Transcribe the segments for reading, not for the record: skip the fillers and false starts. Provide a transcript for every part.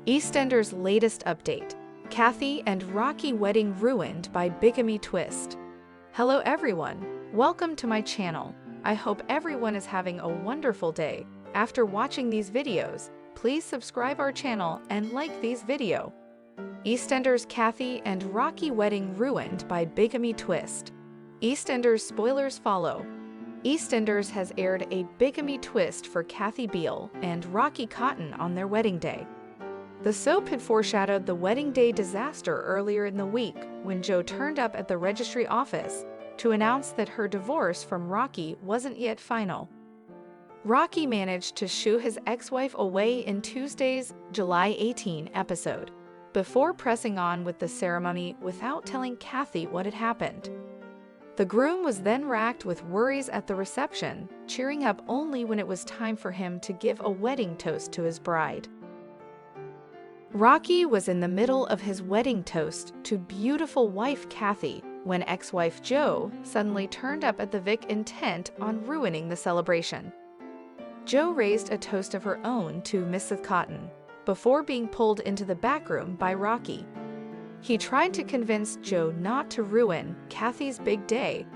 EastEnders' latest update: Kathy and Rocky wedding ruined by bigamy twist. Hello everyone, welcome to my channel. I hope everyone is having a wonderful day. After watching these videos, please subscribe our channel and like these video. EastEnders' Kathy and Rocky wedding ruined by bigamy twist. EastEnders spoilers follow. EastEnders has aired a bigamy twist for Kathy Beale and Rocky Cotton on their wedding day. The soap had foreshadowed the wedding day disaster earlier in the week when Jo turned up at the registry office to announce that her divorce from Rocky wasn't yet final. Rocky managed to shoo his ex-wife away in Tuesday's July 18 episode, before pressing on with the ceremony without telling Kathy what had happened. The groom was then racked with worries at the reception, cheering up only when it was time for him to give a wedding toast to his bride. Rocky was in the middle of his wedding toast to beautiful wife Kathy when ex-wife Jo suddenly turned up at the Vic intent on ruining the celebration. Jo raised a toast of her own to Mrs. Cotton before being pulled into the back room by Rocky. He tried to convince Jo not to ruin Kathy's big day,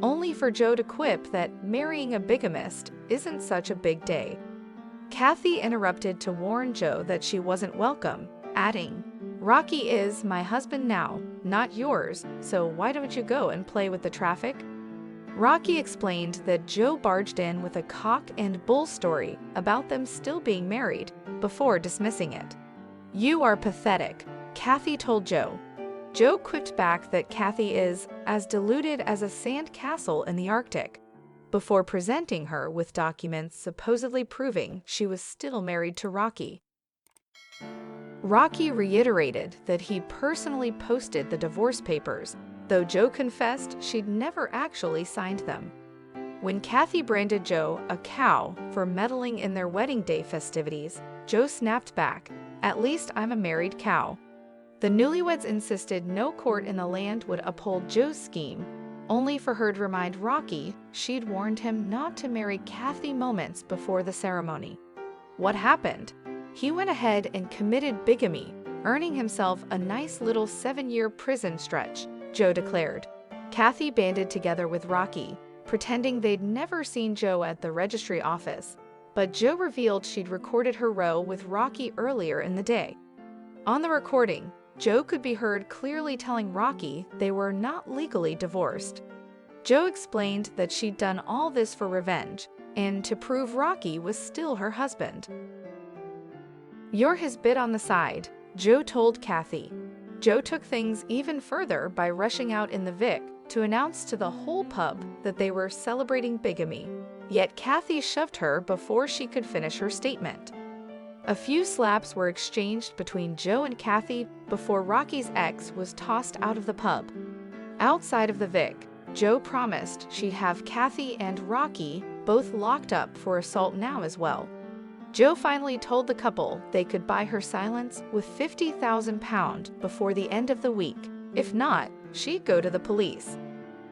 only for Jo to quip that marrying a bigamist isn't such a big day. Kathy interrupted to warn Jo that she wasn't welcome, adding, "Rocky is my husband now, not yours, so why don't you go and play with the traffic?" Rocky explained that Jo barged in with a cock and bull story about them still being married, before dismissing it. "You are pathetic," Kathy told Jo. Jo quipped back that Kathy is as deluded as a sand castle in the Arctic, before presenting her with documents supposedly proving she was still married to Rocky. Rocky reiterated that he personally posted the divorce papers, though Jo confessed she'd never actually signed them. When Kathy branded Jo a cow for meddling in their wedding day festivities, Jo snapped back, "At least I'm a married cow." The newlyweds insisted no court in the land would uphold Jo's scheme, only for her to remind Rocky she'd warned him not to marry Kathy moments before the ceremony. What happened? He went ahead and committed bigamy, earning himself a nice little 7-year prison stretch, Jo declared. Kathy banded together with Rocky, pretending they'd never seen Jo at the registry office, but Jo revealed she'd recorded her row with Rocky earlier in the day. On the recording, Jo could be heard clearly telling Rocky they were not legally divorced. Jo explained that she'd done all this for revenge and to prove Rocky was still her husband. "You're his bit on the side," Jo told Kathy. Jo took things even further by rushing out in the Vic to announce to the whole pub that they were celebrating bigamy, yet Kathy shoved her before she could finish her statement. A few slaps were exchanged between Jo and Kathy before Rocky's ex was tossed out of the pub. Outside of the Vic, Jo promised she'd have Kathy and Rocky both locked up for assault now as well. Jo finally told the couple they could buy her silence with £50,000 before the end of the week. If not, she'd go to the police.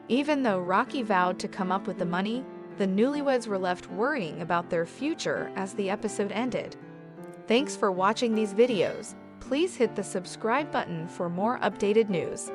Even though Rocky vowed to come up with the money, the newlyweds were left worrying about their future as the episode ended. Thanks for watching these videos. Please hit the subscribe button for more updated news.